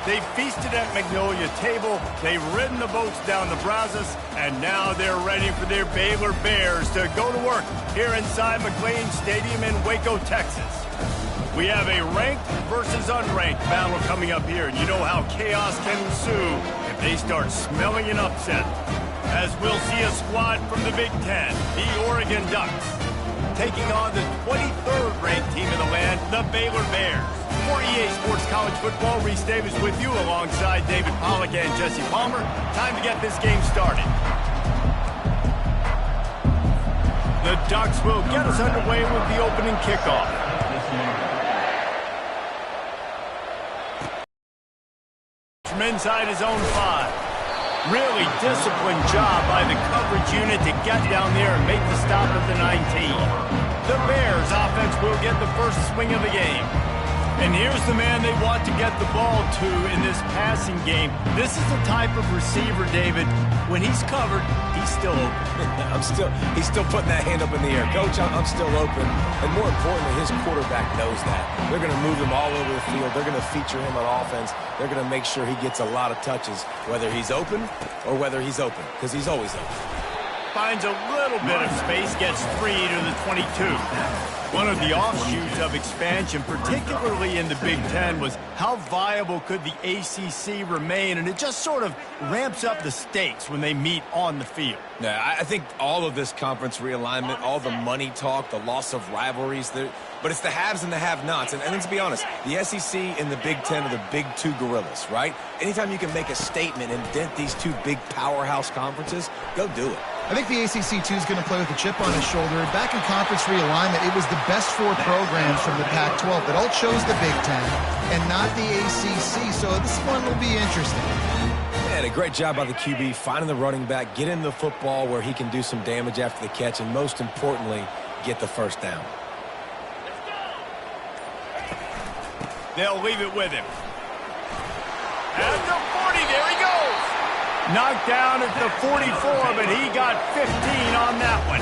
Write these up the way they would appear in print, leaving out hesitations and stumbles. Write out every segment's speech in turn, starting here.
They've feasted at Magnolia Table, they've ridden the boats down the Brazos, and now they're ready for their Baylor Bears to go to work here inside McLean Stadium in Waco, Texas. We have a ranked versus unranked battle coming up here, and you know how chaos can ensue if they start smelling an upset. As we'll see a squad from the Big Ten, the Oregon Ducks, taking on the 23rd ranked team in the land, the Baylor Bears. For EA Sports College Football, Reese Davis with you alongside David Pollack and Jesse Palmer. Time to get this game started. The Ducks will get us underway with the opening kickoff. From inside his own 5. Really disciplined job by the coverage unit to get down there and make the stop at the 19. The Bears offense will get the first swing of the game. And here's the man they want to get the ball to in this passing game. This is the type of receiver, David, when he's covered, he's still open. He's still putting that hand up in the air. Coach, I'm still open. And more importantly, his quarterback knows that. They're going to move him all over the field. They're going to feature him on offense. They're going to make sure he gets a lot of touches, whether he's open or whether he's open, because he's always open. Finds a little bit of space, gets 3 to the 22. One of the offshoots of expansion, particularly in the Big Ten, was how viable could the ACC remain, and it just sort of ramps up the stakes when they meet on the field. Yeah, I think all of this conference realignment, all the money talk, the loss of rivalries, but it's the haves and the have-nots. And let's be honest, the SEC and the Big Ten are the big two gorillas, right? Anytime you can make a statement and dent these two big powerhouse conferences, go do it. I think the ACC, too, is going to play with a chip on his shoulder. Back in conference realignment, it was the best 4 programs from the Pac-12 that all chose the Big Ten and not the ACC, so this one will be interesting. Yeah, a great job by the QB, finding the running back, getting the football where he can do some damage after the catch, and most importantly, get the first down. They'll leave it with him. At the 40, there he goes. Knocked down at the 44, but he got 15 on that one.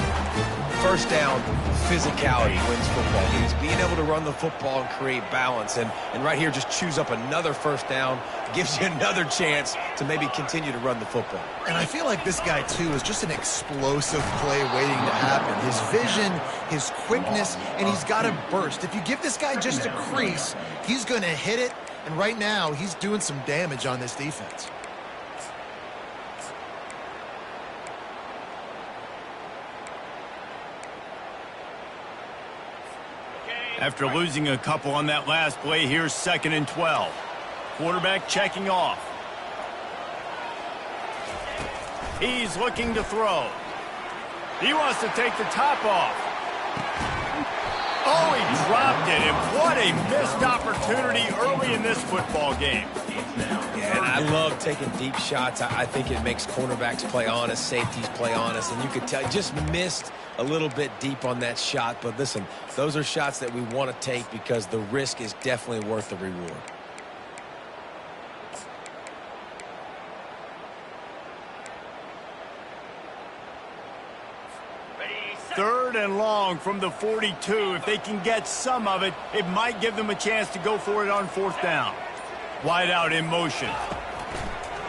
First down, physicality wins football games. Being able to run the football and create balance. And right here, just choose up another first down. Gives you another chance to maybe continue to run the football. And I feel like this guy, too, is just an explosive play waiting to happen. His vision, his quickness, and he's got a burst. If you give this guy just a crease, he's going to hit it. And right now, he's doing some damage on this defense. After losing a couple on that last play, here's 2nd and 12. Quarterback checking off. He's looking to throw. He wants to take the top off. Oh, he dropped it, and what a missed opportunity early in this football game. Yeah, and I love taking deep shots. I think it makes cornerbacks play honest, safeties play honest, and you could tell just missed a little bit deep on that shot. But listen, those are shots that we want to take because the risk is definitely worth the reward. Third and long from the 42. If they can get some of it, it might give them a chance to go for it on 4th down. Wide out in motion.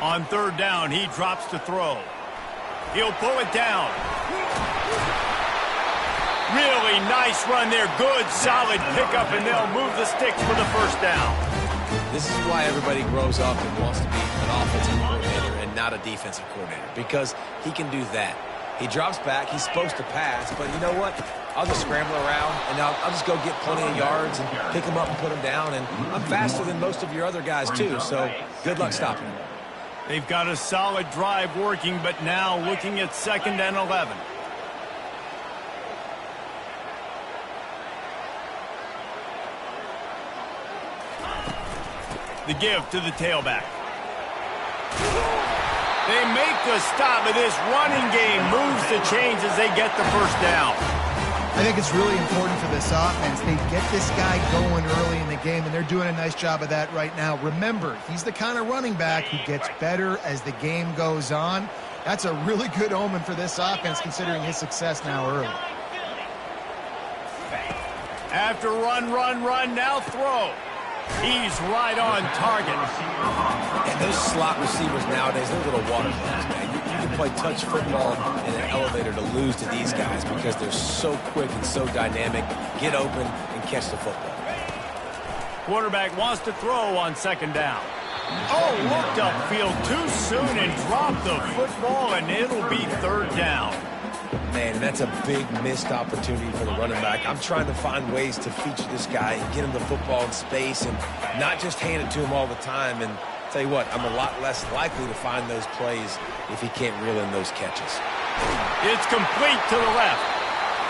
On 3rd down, he drops to throw. He'll pull it down. Really nice run there. Good, solid pickup, and they'll move the sticks for the first down. This is why everybody grows up and wants to be an offensive coordinator and not a defensive coordinator, because he can do that. He drops back. He's supposed to pass, but you know what? I'll just scramble around, and I'll just go get plenty of yards and pick him up and put him down. And I'm faster than most of your other guys, too, so good luck stopping him. They've got a solid drive working, but now looking at 2nd and 11. The give to the tailback. They make the stop, but this running game moves the chains as they get the first down. I think it's really important for this offense. They get this guy going early in the game, and they're doing a nice job of that right now. Remember, he's the kind of running back who gets better as the game goes on. That's a really good omen for this offense, considering his success now early. After run, now throw. He's right on target. And those slot receivers nowadays, they're little water bugs, man. You can play touch football in an elevator to lose to these guys because they're so quick and so dynamic. Get open and catch the football. Quarterback wants to throw on second down. Oh, looked upfield too soon and dropped the football, and it'll be third down. Man, that's a big missed opportunity for the running back. I'm trying to find ways to feature this guy and get him the football in space and not just hand it to him all the time. And tell you what, I'm a lot less likely to find those plays if he can't reel in those catches. It's complete to the left.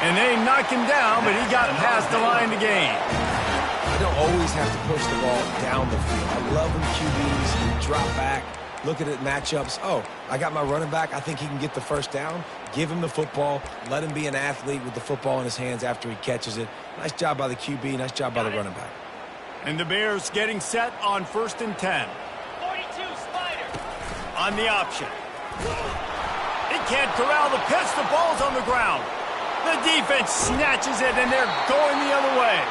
And they knock him down, but he got past the line to gain. I don't always have to push the ball down the field. I love when QBs drop back, look at it matchups. Oh, I got my running back. I think he can get the first down. Give him the football. Let him be an athlete with the football in his hands after he catches it. Nice job by the QB. Nice job by the running back. And the Bears getting set on 1st and 10. 42, Spider. On the option. He can't corral the pitch. The ball's on the ground. The defense snatches it, and they're going the other way.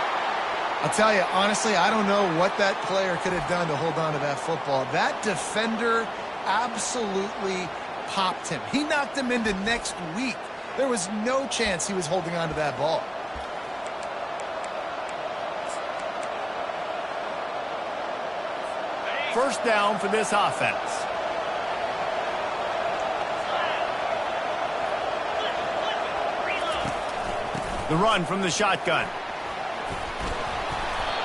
I'll tell you, honestly, I don't know what that player could have done to hold on to that football. That defender absolutely popped him. He knocked him into next week. There was no chance he was holding on to that ball. First down for this offense. The run from the shotgun.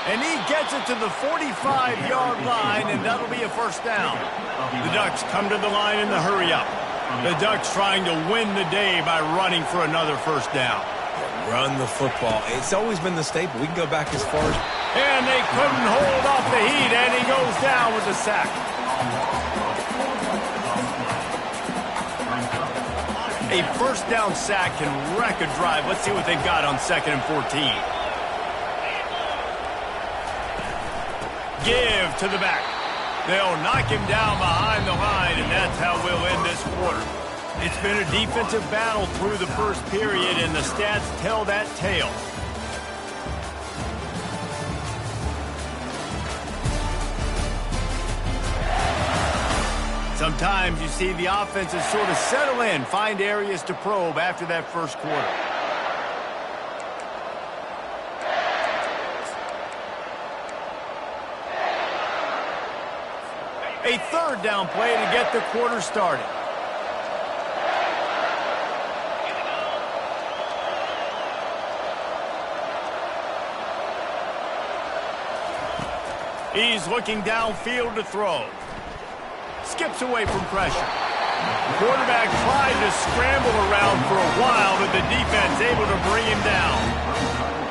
And he gets it to the 45-yard line, and that'll be a first down. The Ducks come to the line in the hurry-up. The Ducks trying to win the day by running for another first down. Run the football. It's always been the staple. We can go back as far as... And they couldn't hold off the heat, and he goes down with the sack. A first down sack can wreck a drive. Let's see what they've got on 2nd and 14. Give to the back. They'll knock him down behind the line, and that's how we'll end this quarter. It's been a defensive battle through the first period, and the stats tell that tale. Sometimes you see the offenses sort of settle in, find areas to probe after that first quarter. A third down play to get the quarter started. He's looking downfield to throw. Skips away from pressure. The quarterback tried to scramble around for a while, but the defense able to bring him down.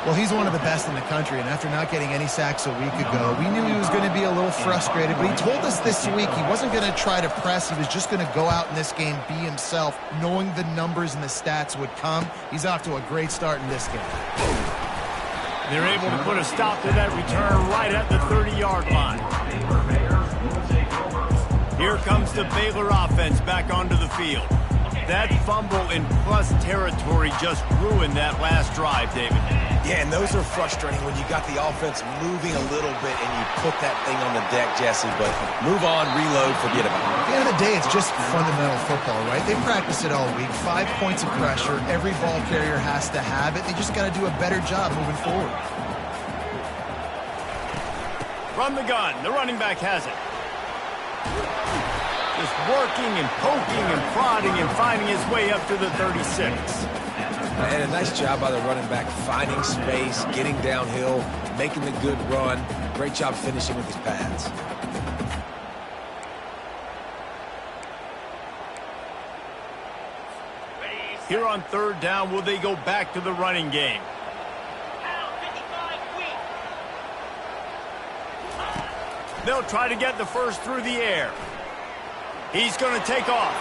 Well, he's one of the best in the country, and after not getting any sacks a week ago, we knew he was going to be a little frustrated, but he told us this week he wasn't going to try to press. He was just going to go out in this game, be himself, knowing the numbers and the stats would come. He's off to a great start in this game. They're able to put a stop to that return right at the 30-yard line. Here comes the Baylor offense back onto the field. That fumble in plus territory just ruined that last drive, David. Yeah, and those are frustrating when you got the offense moving a little bit and you put that thing on the deck, Jesse. But move on, reload, forget about it. At the end of the day, it's just fundamental football, right? They practice it all week. 5 points of pressure. Every ball carrier has to have it. They just got to do a better job moving forward. From the gun, the running back has it. Just working and poking and prodding and finding his way up to the 36. And a nice job by the running back, finding space, getting downhill, making the good run. Great job finishing with his pads. Here on third down, will they go back to the running game? They'll try to get the first through the air. He's going to take off.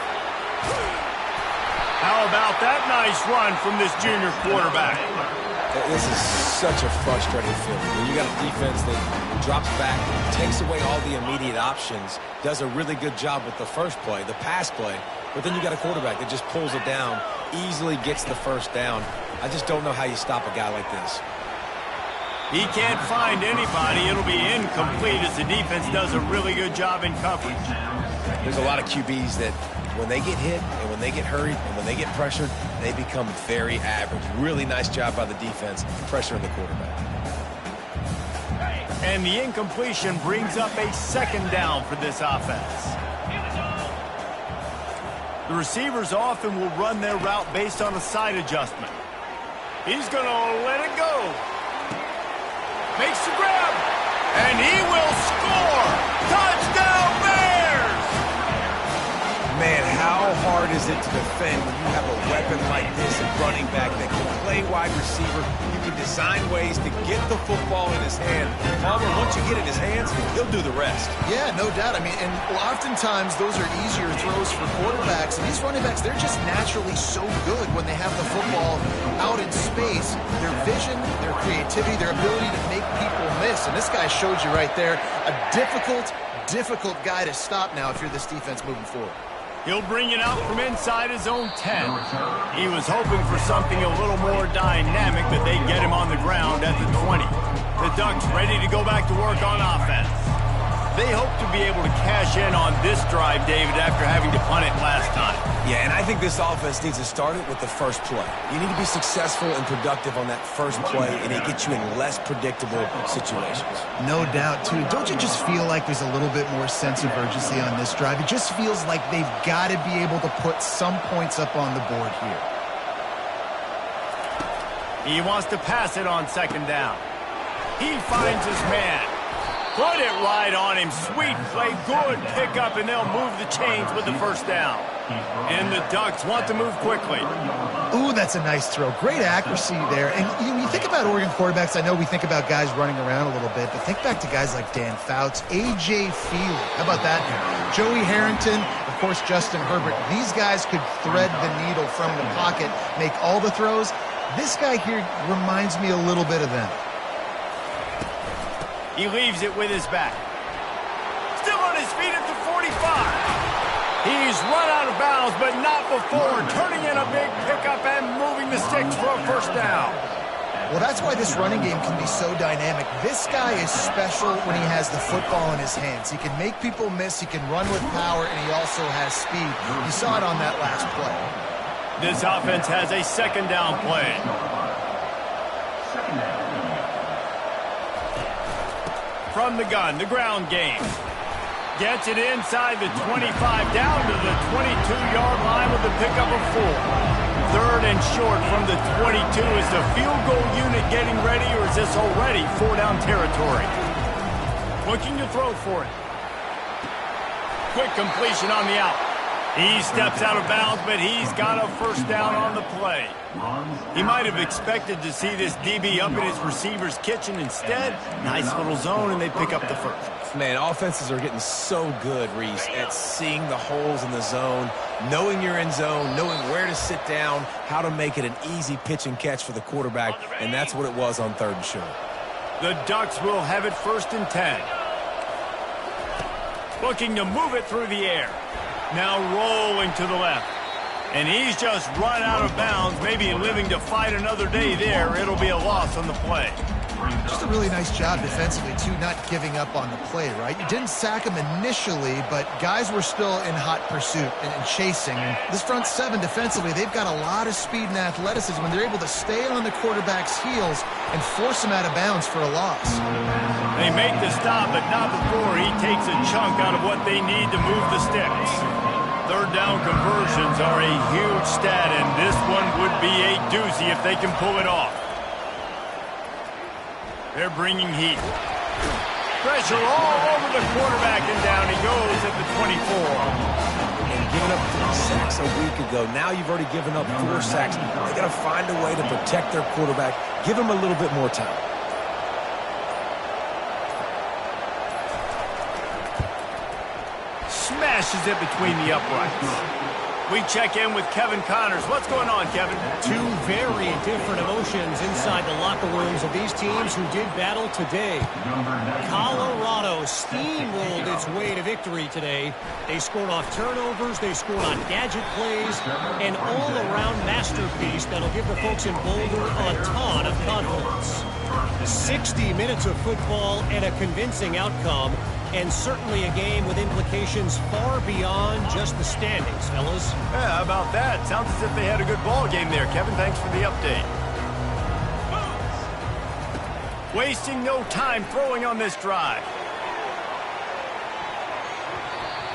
How about that nice run from this junior quarterback? This is such a frustrating feeling. When you got a defense that drops back, takes away all the immediate options, does a really good job with the first play, the pass play, but then you got a quarterback that just pulls it down, easily gets the first down. I just don't know how you stop a guy like this. He can't find anybody. It'll be incomplete as the defense does a really good job in coverage. There's a lot of QBs that when they get hit and when they get hurried and when they get pressured, they become very average. Really nice job by the defense pressuring the quarterback. And the incompletion brings up a second down for this offense. The receivers often will run their route based on a side adjustment. He's going to let it go. Makes the grab. And he will score. Touchdown Bears! Man, how hard is it to defend when you have a weapon like this at running back that can play wide receiver? You can design ways to get the football in his hand. Palmer, once you get it in his hands, he'll do the rest. Yeah, no doubt. I mean, and oftentimes those are easier throws for quarterbacks. And these running backs, they're just naturally so good when they have the football out in space. Their vision, their creativity, their ability to make people miss. And this guy showed you right there, a difficult guy to stop now if you're this defense moving forward. He'll bring it out from inside his own 10. He was hoping for something a little more dynamic, but they get him on the ground at the 20. The Ducks ready to go back to work on offense. They hope to be able to cash in on this drive, David, after having to punt it last time. Yeah, and I think this offense needs to start it with the first play. You need to be successful and productive on that first play, and it gets you in less predictable situations. No doubt, too. Don't you just feel like there's a little bit more sense of urgency on this drive? It just feels like they've got to be able to put some points up on the board here. He wants to pass it on second down. He finds his man. Put it right on him. Sweet play, good pickup, and they'll move the chains with the first down. And the Ducks want to move quickly. Ooh, that's a nice throw. Great accuracy there. And you think about Oregon quarterbacks, I know we think about guys running around a little bit, but think back to guys like Dan Fouts, A.J. Feely. How about that? Joey Harrington, of course, Justin Herbert. These guys could thread the needle from the pocket, make all the throws. This guy here reminds me a little bit of them. He leaves it with his back. Still on his feet at the 45. He's run out of bounds, but not before turning in a big pickup and moving the sticks for a first down. Well, that's why this running game can be so dynamic. This guy is special when he has the football in his hands. He can make people miss, he can run with power, and he also has speed. You saw it on that last play. This offense has a second down play. From the gun, the ground game. Gets it inside the 25, down to the 22-yard line with a pickup of 4. Third and short from the 22. Is the field goal unit getting ready, or is this already 4-down territory? Looking to throw for it. Quick completion on the out. He steps out of bounds, but he's got a first down on the play. He might have expected to see this DB up in his receiver's kitchen. Instead, nice little zone, and they pick up the first. Man, offenses are getting so good, Reese, at seeing the holes in the zone, knowing you're in zone, knowing where to sit down, how to make it an easy pitch and catch for the quarterback, and that's what it was on third and short. The Ducks will have it 1st and 10. Looking to move it through the air. Now rolling to the left. And he's just run out of bounds, maybe living to fight another day there. It'll be a loss on the play. Just a really nice job defensively, too, not giving up on the play, right? You didn't sack him initially, but guys were still in hot pursuit and chasing. And this front seven defensively, they've got a lot of speed and athleticism when they're able to stay on the quarterback's heels and force him out of bounds for a loss. They make the stop, but not before he takes a chunk out of what they need to move the sticks. Third down conversions are a huge stat, and this one would be a doozy if they can pull it off. They're bringing heat. Pressure all over the quarterback, and down he goes at the 24. And giving up 3 sacks a week ago. Now you've already given up 4 sacks. They got to find a way to protect their quarterback. Give him a little bit more time. Smashes it between the uprights. We check in with Kevin Connors. What's going on, Kevin? 2 very different emotions inside the locker rooms of these teams who did battle today. Colorado steamrolled its way to victory today. They scored off turnovers, they scored on gadget plays, an all-around masterpiece that'll give the folks in Boulder a ton of confidence. 60 minutes of football and a convincing outcome, and certainly a game with implications far beyond just the standings, fellas. Yeah, how about that? Sounds as if they had a good ball game there, Kevin. Thanks for the update. Wasting no time throwing on this drive.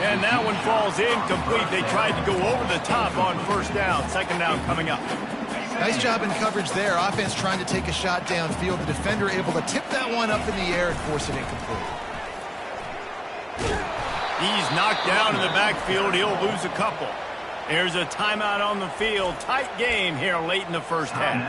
And that one falls incomplete. They tried to go over the top on first down. Second down coming up. Nice job in coverage there. Offense trying to take a shot downfield. The defender able to tip that one up in the air and force it incomplete. He's knocked down in the backfield. He'll lose a couple. There's a timeout on the field. Tight game here late in the first half.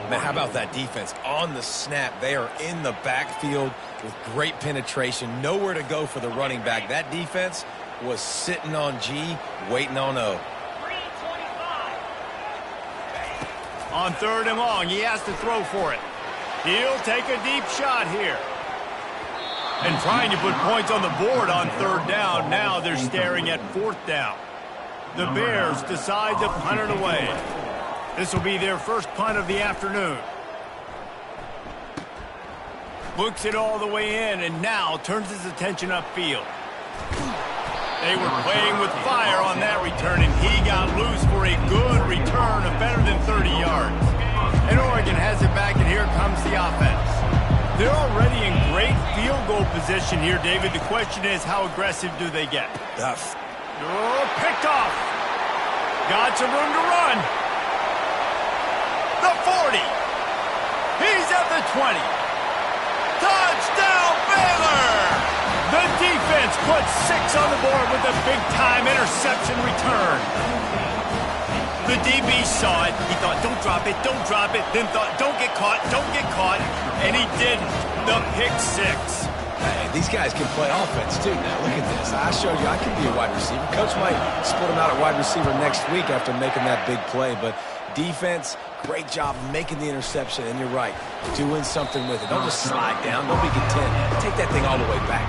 Man, how about that defense? On the snap, they are in the backfield with great penetration. Nowhere to go for the running back. That defense was sitting on G, waiting on O. On third and long, he has to throw for it. He'll take a deep shot here. And trying to put points on the board on third down. Now they're staring at fourth down. The Bears decide to punt it away. This will be their first punt of the afternoon. Looks it all the way in and now turns his attention upfield. They were playing with fire on that return, and he got loose for a good return of better than 30 yards. And Oregon has it back, and here comes the offense. They're already in great field goal position here, David. The question is, how aggressive do they get? Oh, picked off. Got some room to run. The 40. He's at the 20. Touchdown, Baylor! The defense puts 6 on the board with a big-time interception return. The DB saw it. He thought, don't drop it, then thought, don't get caught, and he did the pick 6. Hey, these guys can play offense, too. Now, look at this. I showed you I can be a wide receiver. Coach might split him out at wide receiver next week after making that big play, but defense, great job making the interception, and you're right, doing something with it. Don't just slide down. Don't be content. Take that thing all the way back.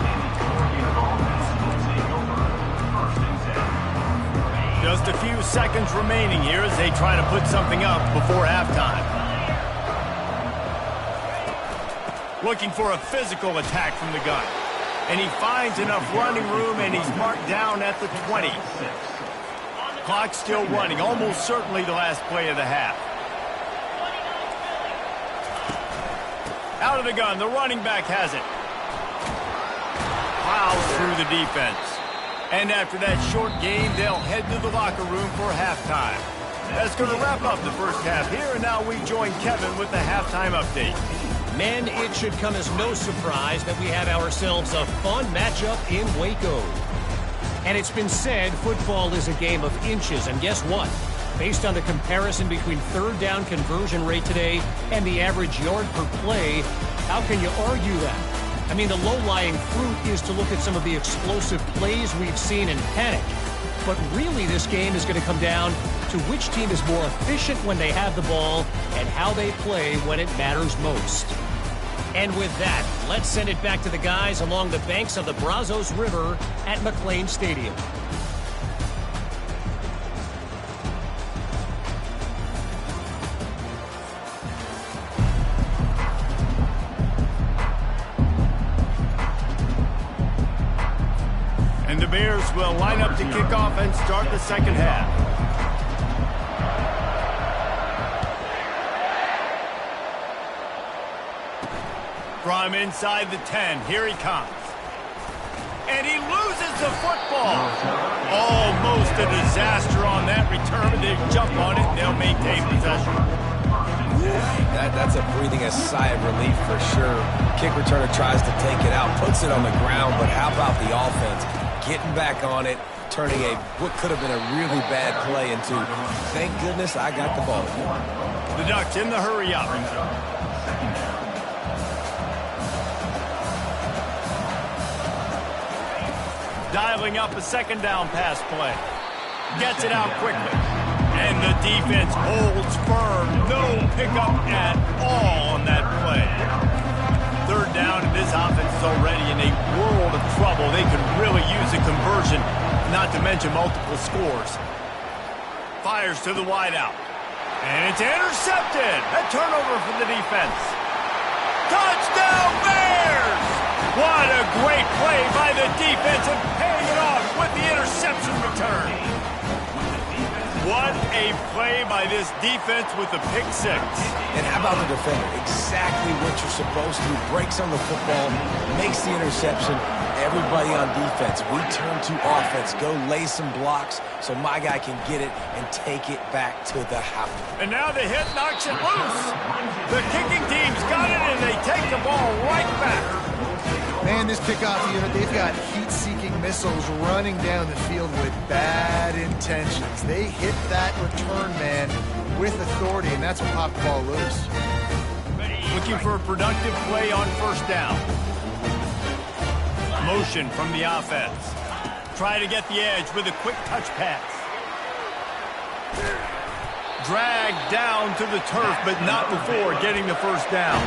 Just a few seconds remaining here as they try to put something up before halftime. Looking for a physical attack from the gun. And he finds enough running room, and he's marked down at the 20. Clock still running, almost certainly the last play of the half. Out of the gun, the running back has it. Plows through the defense. And after that short game, they'll head to the locker room for halftime. That's going to wrap up the first half here, and now we join Kevin with the halftime update. Men, it should come as no surprise that we have ourselves a fun matchup in Waco. And it's been said football is a game of inches, and guess what? Based on the comparison between third down conversion rate today and the average yard per play, how can you argue that? I mean, the low-lying fruit is to look at some of the explosive plays we've seen and panic. But really, this game is going to come down to which team is more efficient when they have the ball and how they play when it matters most. And with that, let's send it back to the guys along the banks of the Brazos River at McLean Stadium. And the Bears will line up to kick off and start the second half. From inside the 10, here he comes. And he loses the football. Almost a disaster on that return. They jump on it, and they'll maintain possession. That's a breathing a sigh of relief for sure. Kick returner tries to take it out, puts it on the ground, but how about the offense? Getting back on it, turning what could have been a really bad play into, thank goodness I got the ball. The Ducks in the hurry up. Dialing up a second down pass play. Gets it out quickly. And the defense holds firm. No pickup at all on that play. Third down, and this offense is already in a world of trouble. They could really use a conversion, not to mention multiple scores. Fires to the wideout. And it's intercepted. A turnover for the defense. Touchdown Bears! What a great play by the defense and paying it off with the interception return. What a play by this defense with the pick six. And how about the defender? Exactly what you're supposed to. Breaks on the football, makes the interception. Everybody on defense, we turn to offense. Go lay some blocks so my guy can get it and take it back to the house. And now the hit knocks it loose. The kicking team's got it, and they take the ball right back. Man, this kickoff unit, they've got heat-seeking missiles running down the field with bad intentions. They hit that return man with authority, and that's what popped the ball loose. Looking for a productive play on first down. Motion from the offense. Try to get the edge with a quick touch pass. Dragged down to the turf, but not before getting the first down.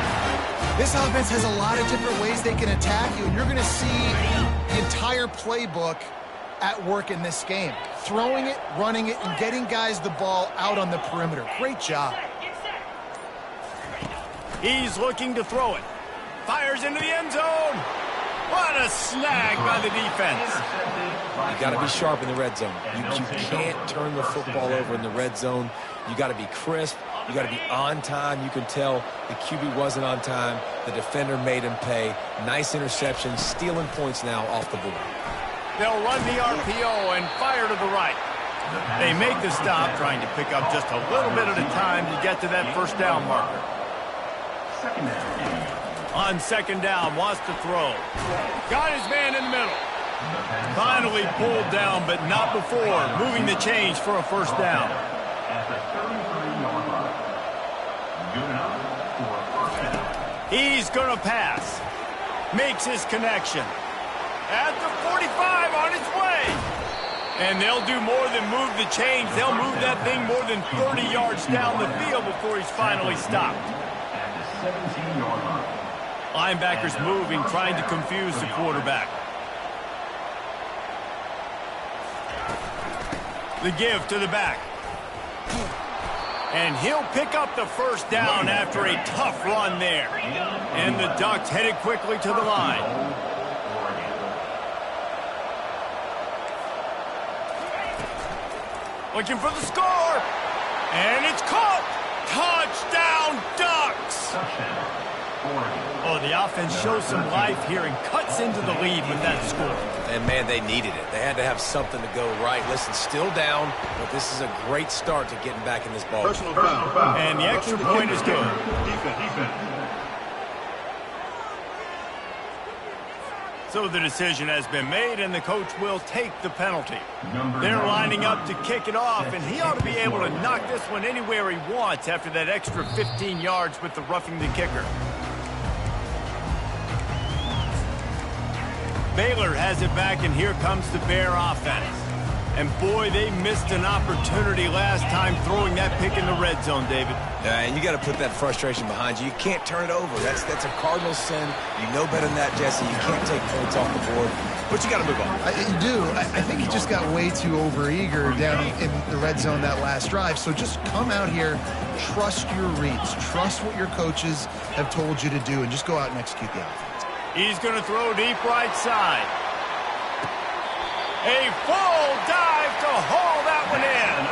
This offense has a lot of different ways they can attack you, and you're going to see the entire playbook at work in this game. Throwing it, running it, and getting guys the ball out on the perimeter. Great job. He's looking to throw it. Fires into the end zone. What a snag by the defense. You got to be sharp in the red zone. You can't turn the football over in the red zone. You got to be crisp. You got to be on time. You can tell the QB wasn't on time. The defender made him pay. Nice interception, stealing points now off the board. They'll run the RPO and fire to the right. They make the stop, trying to pick up just a little bit at a time to get to that first down marker. On second down, wants to throw. Got his man in the middle. Finally pulled down, but not before moving the chains for a first down. He's going to pass. Makes his connection. At the 45, on its way. And they'll do more than move the chains. They'll move that thing more than 30 yards down the field before he's finally stopped. Linebackers moving, trying to confuse the quarterback. The give to the back. And he'll pick up the first down after a tough run there. And the Ducks headed quickly to the line. Looking for the score. And it's caught. Touchdown, Ducks. Oh, the offense shows some life here and cuts into the lead with that score. And, man, they needed it. They had to have something to go right. Listen, still down, but this is a great start to getting back in this ball. Personal foul. And the extra point is good. Defense. So the decision has been made, and the coach will take the penalty. They're lining up to kick it off, and he ought to be able to knock this one anywhere he wants after that extra 15 yards with the roughing the kicker. Baylor has it back, and here comes the Bear offense. And, boy, they missed an opportunity last time throwing that pick in the red zone, David. Yeah, and you got to put that frustration behind you. You can't turn it over. That's a cardinal sin. You know better than that, Jesse. You can't take points off the board, but you got to move on. You do. I think he just got way too overeager down in the red zone that last drive. So just come out here, trust your reads, trust what your coaches have told you to do, and just go out and execute the offense. He's going to throw deep right side. A full dive to haul that one in.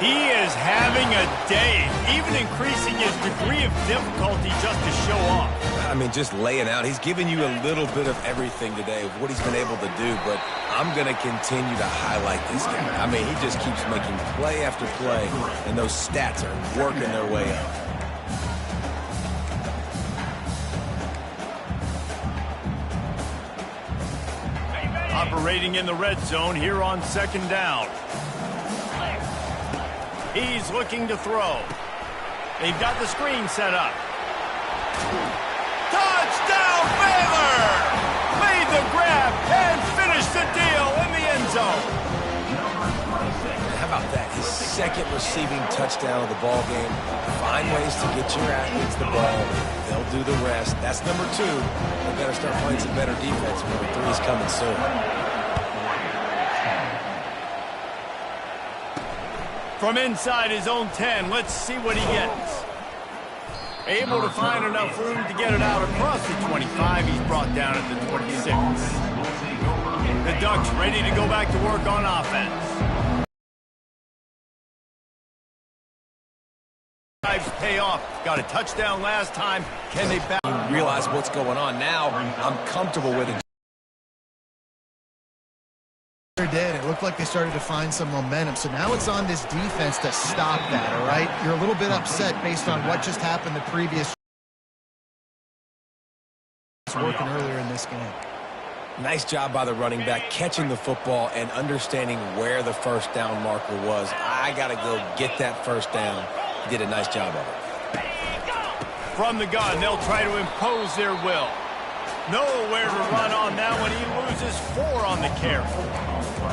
He is having a day, even increasing his degree of difficulty just to show off. I mean, just laying out. He's giving you a little bit of everything today of what he's been able to do, but I'm going to continue to highlight this guy. I mean, he just keeps making play after play, and those stats are working their way up. Operating in the red zone here on second down. He's looking to throw. They've got the screen set up. Touchdown, Baylor! Made the grab and finished the deal in the end zone. How about that? His second receiving touchdown of the ball game. Find ways to get your athletes the ball. They'll do the rest. That's number 2. They better start playing some better defense. Number 3 is coming soon. From inside his own 10, let's see what he gets. Able to find enough room to get it out across the 25. He's brought down at the 26. The Ducks ready to go back to work on offense. Drives pay off. Got a touchdown last time. Can they back? Realize what's going on now. I'm comfortable with it. Did. It looked like they started to find some momentum. So now it's on this defense to stop that, all right? You're a little bit upset based on what just happened the previous working earlier in this game. Nice job by the running back catching the football and understanding where the first down marker was. I got to go get that first down. He did a nice job of it. From the gun, they'll try to impose their will. Nowhere to run on that one. He loses 4 on the carry.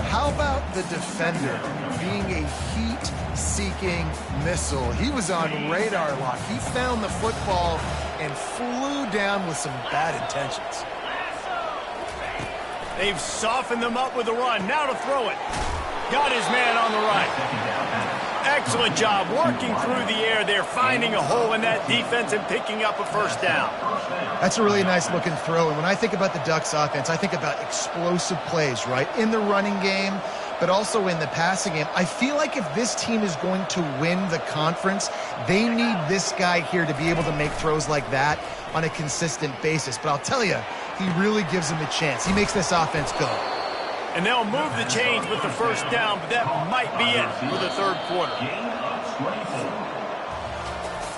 How about the defender being a heat-seeking missile? He was on radar lock. He found the football and flew down with some bad intentions. They've softened them up with the run. Now to throw it. Got his man on the right. Excellent job working through the air there, finding a hole in that defense and picking up a first down. That's a really nice looking throw. And when I think about the Ducks offense, I think about explosive plays, right? In the running game, but also in the passing game. I feel like if this team is going to win the conference, they need this guy here to be able to make throws like that on a consistent basis. But I'll tell you, he really gives them a chance. He makes this offense go. And they'll move the chains with the first down, but that might be it for the third quarter.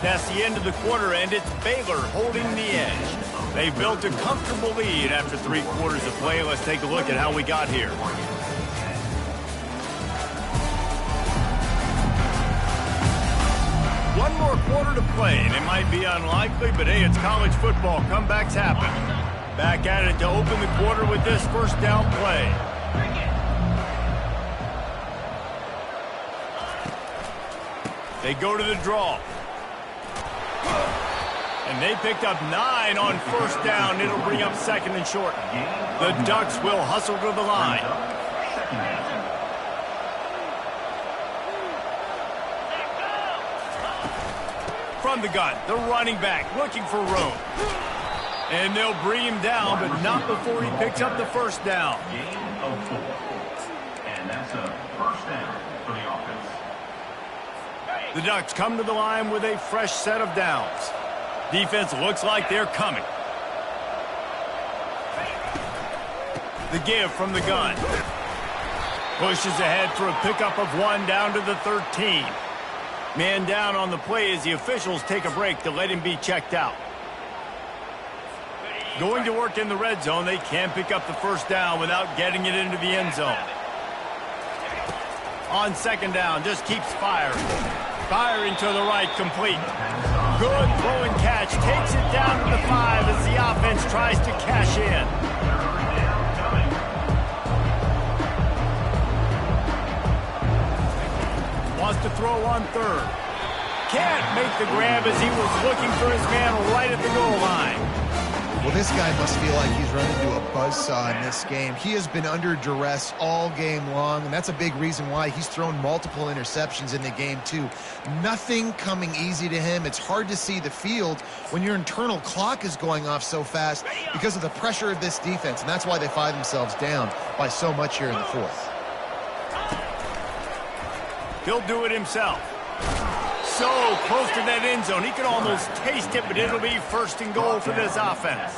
That's the end of the quarter, and it's Baylor holding the edge. They built a comfortable lead after 3 quarters of play. Let's take a look at how we got here. One more quarter to play, and it might be unlikely, but hey, it's college football. Comebacks happen. Back at it to open the quarter with this first down play. They go to the draw. And they picked up 9 on first down. It'll bring up second and short. The Ducks will hustle to the line. From the gun, the running back looking for room. And they'll bring him down, but not before he picks up the first down. And that's a first down for the offense. The Ducks come to the line with a fresh set of downs. Defense looks like they're coming. The give from the gun. Pushes ahead for a pickup of 1 down to the 13. Man down on the play as the officials take a break to let him be checked out. Going to work in the red zone, they can pick up the first down without getting it into the end zone. On second down, just keeps firing. Firing to the right, complete. Good throw and catch. Takes it down to the 5 as the offense tries to cash in. Wants to throw on third. Can't make the grab as he was looking for his man right at the goal line. Well, this guy must feel like he's run into a buzzsaw in this game. He has been under duress all game long, and that's a big reason why he's thrown multiple interceptions in the game, too. Nothing coming easy to him. It's hard to see the field when your internal clock is going off so fast because of the pressure of this defense, and that's why they find themselves down by so much here in the fourth. He'll do it himself. So close to that end zone. He could almost taste it, but it'll be first and goal for this offense.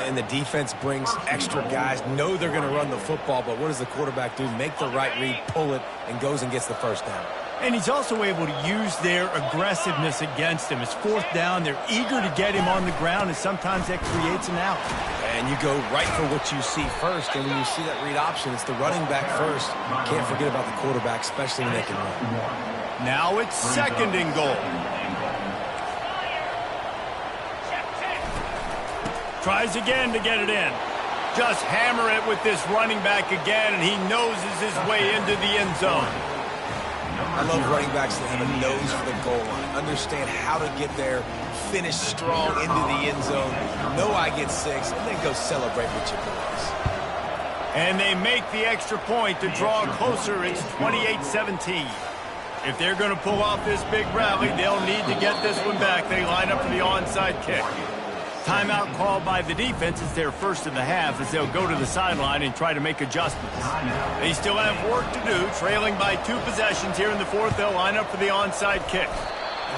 And the defense brings extra guys. Know they're going to run the football, but what does the quarterback do? Make the right read, pull it, and goes and gets the first down. And he's also able to use their aggressiveness against him. It's fourth down. They're eager to get him on the ground, and sometimes that creates an out. And you go right for what you see first, and when you see that read option, it's the running back first. Can't forget about the quarterback, especially when they can run. Now it's second and goal. Tries again to get it in. Just hammer it with this running back again, and he noses his way into the end zone. I love running backs that have a nose for the goal line. Understand how to get there, finish strong into the end zone, know I get 6, and then go celebrate with your boys. And they make the extra point to draw closer. It's 28-17. If they're going to pull off this big rally, they'll need to get this one back. They line up for the onside kick. Timeout called by the defense. It's their first of the half as they'll go to the sideline and try to make adjustments. They still have work to do. Trailing by 2 possessions here in the fourth, they'll line up for the onside kick.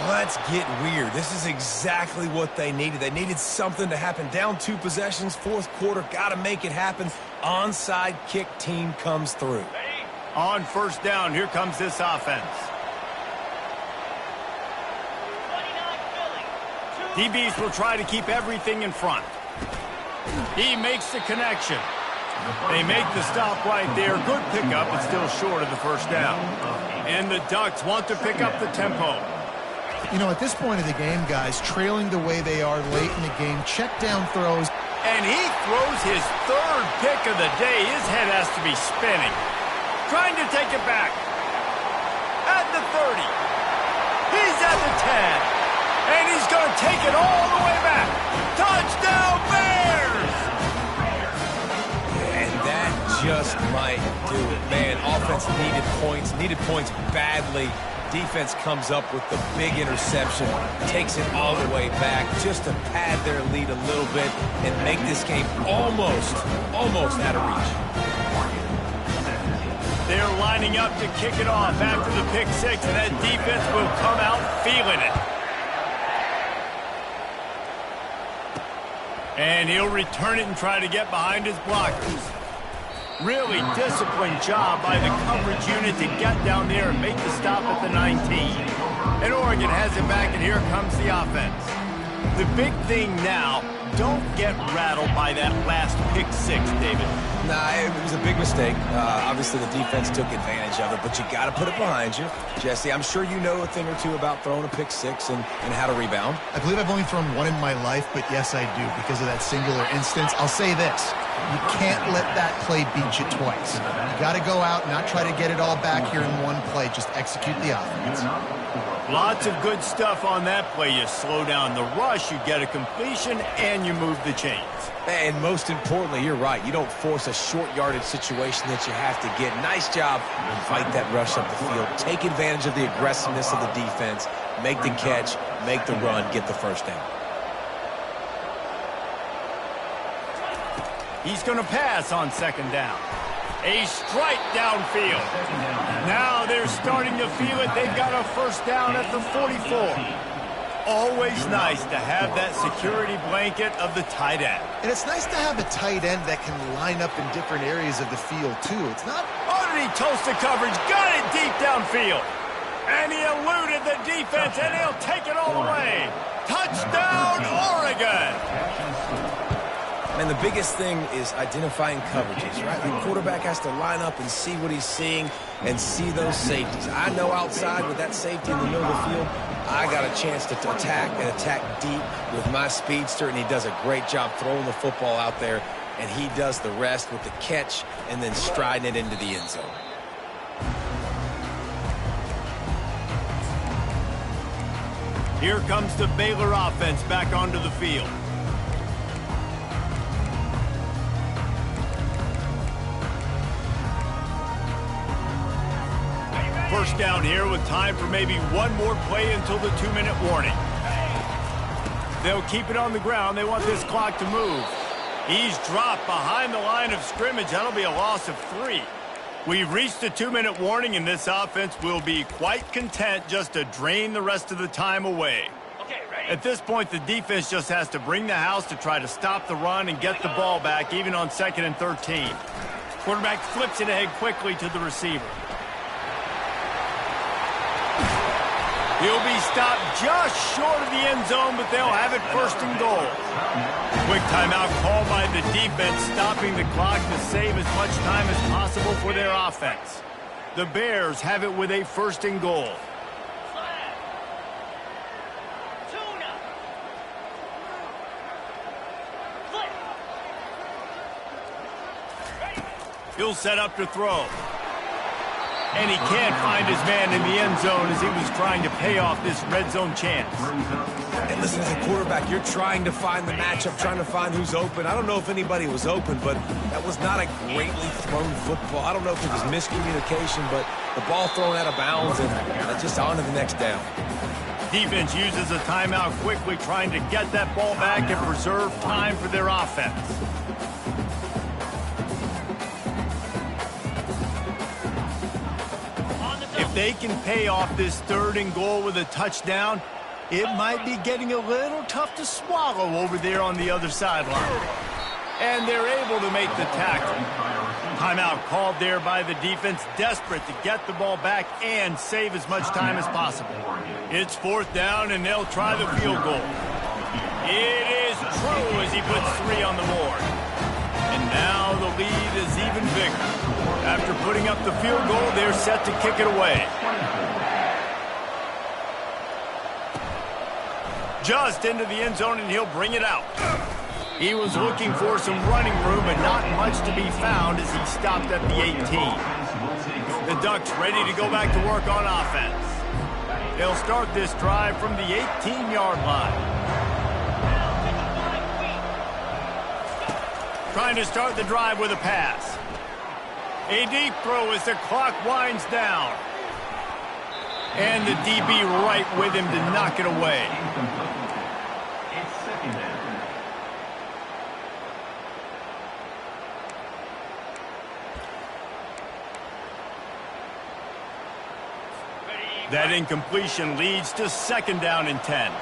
Let's get weird. This is exactly what they needed. They needed something to happen. Down 2 possessions, fourth quarter, got to make it happen. Onside kick team comes through. On first down, here comes this offense. DBs will try to keep everything in front. He makes the connection. They make the stop right there. Good pickup, but still short of the first down. And the Ducks want to pick up the tempo. You know, at this point of the game, guys, trailing the way they are late in the game, check down throws. And he throws his 3rd pick of the day. His head has to be spinning. Trying to take it back. At the 30. He's at the 10. And he's going to take it all the way back. Touchdown, Bears! And that just might do it. Man, offense needed points badly. Defense comes up with the big interception, takes it all the way back just to pad their lead a little bit and make this game almost out of reach. They're lining up to kick it off after the pick 6, and that defense will come out feeling it. And he'll return it and try to get behind his blockers. Really disciplined job by the coverage unit to get down there and make the stop at the 19. And Oregon has it back, and here comes the offense. The big thing now, don't get rattled by that last pick 6, David. Nah, it was a big mistake. Obviously, the defense took advantage of it, but you got to put it behind you. Jesse, I'm sure you know a thing or two about throwing a pick 6 and how to rebound. I believe I've only thrown 1 in my life, but yes, I do, because of that singular instance. I'll say this. You can't let that play beat you twice. You got to go out, not try to get it all back here in one play. Just execute the offense. Lots of good stuff on that play. You slow down the rush, you get a completion, and you move the chains. And most importantly, you're right. You don't force a short yardage situation that you have to get. Nice job. Fight that rush up the field. Take advantage of the aggressiveness of the defense. Make the catch, make the run, get the first down. He's going to pass on second down. A strike downfield. Now they're starting to feel it. They've got a first down at the 44. Always nice to have that security blanket of the tight end. And it's nice to have a tight end that can line up in different areas of the field, too. It's not... Underneath toasted coverage. Got it deep downfield. And he eluded the defense, and he'll take it all the way. Touchdown, Oregon! And the biggest thing is identifying coverages, right? The quarterback has to line up and see what he's seeing and see those safeties. I know outside with that safety in the middle of the field, I got a chance to attack and attack deep with my speedster, and he does a great job throwing the football out there, and he does the rest with the catch and then striding it into the end zone. Here comes the Baylor offense back onto the field. First down here with time for maybe one more play until the 2-minute warning. They'll keep it on the ground. They want this clock to move. He's dropped behind the line of scrimmage. That'll be a loss of 3. We've reached the 2-minute warning, and this offense will be quite content just to drain the rest of the time away. At this point, the defense just has to bring the house to try to stop the run and get the ball back, even on 2nd and 13. Quarterback flips it ahead quickly to the receiver. He'll be stopped just short of the end zone, but they'll have it first and goal. Quick timeout called by the defense, stopping the clock to save as much time as possible for their offense. The Bears have it with a first and goal. He'll set up to throw. And he can't find his man in the end zone as he was trying to pay off this red zone chance. And listen, as a quarterback, you're trying to find the matchup, trying to find who's open. I don't know if anybody was open, but that was not a greatly thrown football. I don't know if it was miscommunication, but the ball thrown out of bounds and just on to the next down. Defense uses a timeout quickly, trying to get that ball back and preserve time for their offense. If they can pay off this 3rd and goal with a touchdown, it might be getting a little tough to swallow over there on the other sideline. And they're able to make the tackle. Timeout called there by the defense, desperate to get the ball back and save as much time as possible. It's 4th down, and they'll try the field goal. It is true as he puts 3 on the board. And now the lead is even bigger. After putting up the field goal, they're set to kick it away. Just into the end zone, and he'll bring it out. He was looking for some running room, but not much to be found as he stopped at the 18. The Ducks ready to go back to work on offense. They'll start this drive from the 18-yard line. Trying to start the drive with a pass. A deep throw as the clock winds down. And the DB right with him to knock it away. It's 2nd down. That incompletion leads to 2nd down and 10.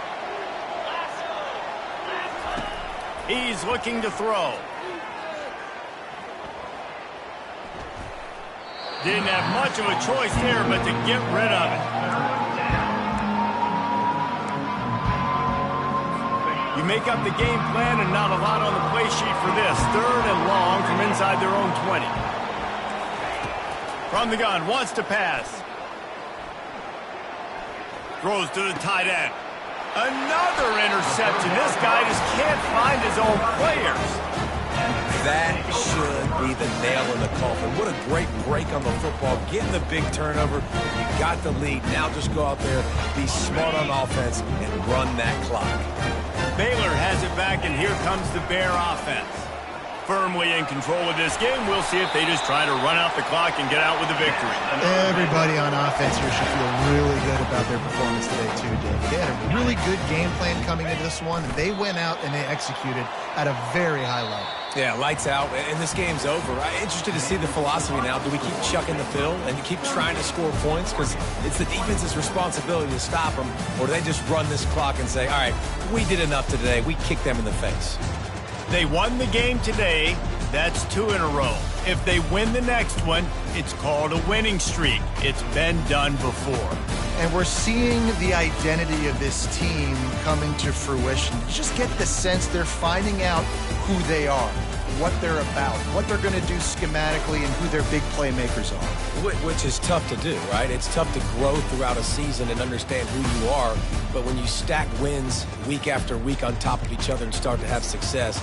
He's looking to throw. Didn't have much of a choice there, but to get rid of it. You make up the game plan and not a lot on the play sheet for this. 3rd and long from inside their own 20. From the gun, wants to pass. Throws to the tight end. Another interception. This guy just can't find his own players. That should be the nail in the coffin. What a great break on the football. Getting the big turnover. You got the lead. Now just go out there, be smart on offense, and run that clock. Baylor has it back, and here comes the Bear offense. Firmly in control of this game. We'll see if they just try to run out the clock and get out with the victory. Everybody on offense here should feel really good about their performance today, too, Dave. They had a really good game plan coming into this one, and they went out and they executed at a very high level. Yeah, lights out, and this game's over. I'm interested to see the philosophy now. Do we keep chucking the fill and keep trying to score points? Because it's the defense's responsibility to stop them, or do they just run this clock and say, all right, we did enough today. We kicked them in the face. They won the game today. That's 2 in a row. If they win the next one, it's called a winning streak. It's been done before. And we're seeing the identity of this team coming to fruition. You just get the sense they're finding out who they are, what they're about, what they're going to do schematically, and who their big playmakers are. Which is tough to do, right? It's tough to grow throughout a season and understand who you are. But when you stack wins week after week on top of each other and start to have success,